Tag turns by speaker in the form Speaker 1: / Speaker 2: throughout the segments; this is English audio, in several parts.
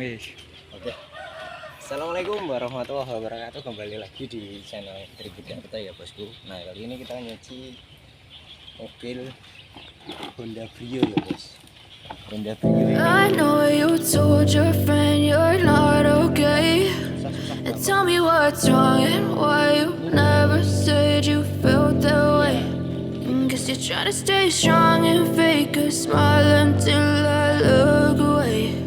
Speaker 1: Wih.
Speaker 2: Oke. Assalamualaikum warahmatullahi wabarakatuh. Kembali lagi di channel Tribut kita ya bosku. Nah kali ini kita nyuci mobil HondaBrio ya bos. HondaBrio ini
Speaker 3: I know you told your friend you're not okay. And tell me what's wrong and why you never said you felt that way. Guess you're trying to stay strong and fake a smile until I look away.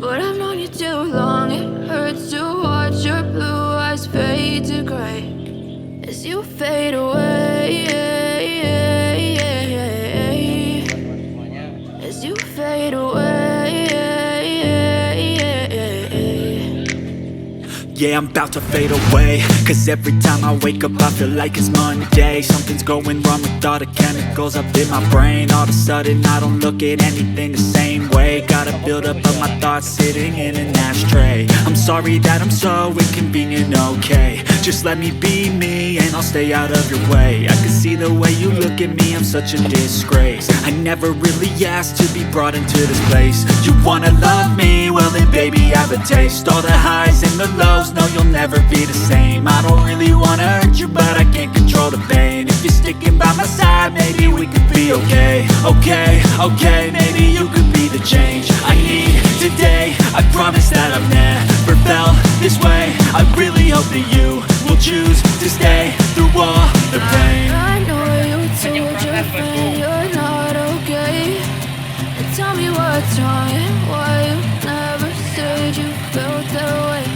Speaker 3: But I've known you too long, it hurts to watch your blue eyes fade to gray as you fade away. As you fade away.
Speaker 4: Yeah, I'm about to fade away. Cause every time I wake up I feel like it's Monday. Something's going wrong with all the chemicals up in my brain. All of a sudden I don't look at anything the same way. Gotta build up of my thoughts sitting in an ashtray. I'm sorry that I'm so inconvenient, okay. Just let me be me and I'll stay out of your way. I can see the way you look at me, I'm such a disgrace. I never really asked to be brought into this place. You wanna love me? Well then baby I have a taste. All the highs and the lows, no you'll never be the same. I don't really wanna hurt you but I can't control the pain. If you're sticking by my side maybe we could be okay. Okay, maybe you could be the change I need today. I promise that I've never felt this way. I really hope that you will choose to stay through all the pain.
Speaker 3: I know you told your friend you're not okay. And tell me what's wrong and why you never said you felt that way.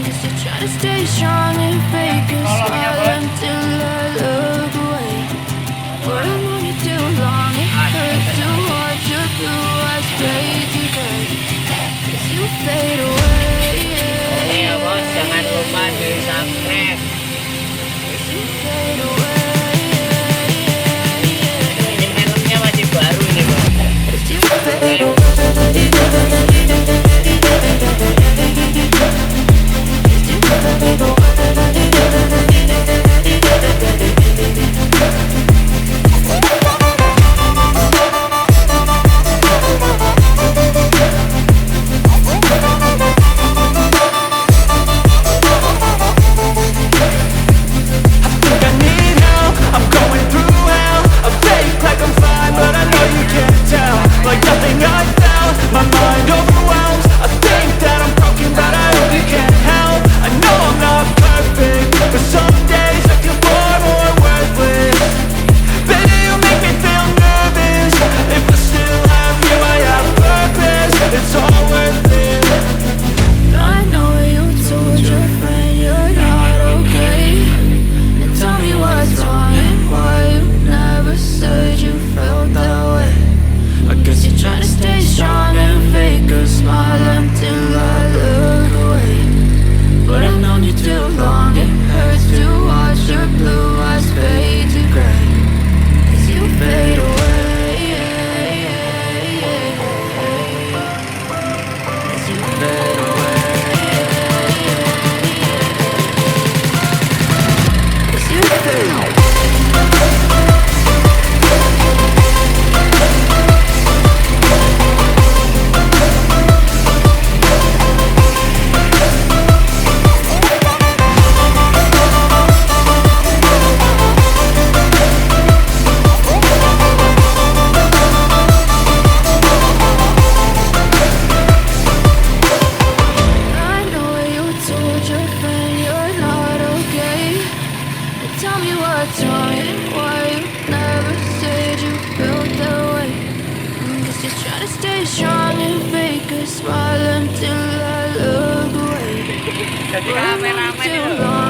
Speaker 3: Guess you're trying to stay strong and fake a smile until I look away. But I've known you too long, it hurts to watch your blue eyes fade to gray as you fade away.
Speaker 5: Ya bos, jangan lupa di subscribe.
Speaker 3: As you fade away.
Speaker 5: Ini filmnya masih baru ini bos.
Speaker 3: As you fade away.
Speaker 5: Jadi rame-rame nih loh.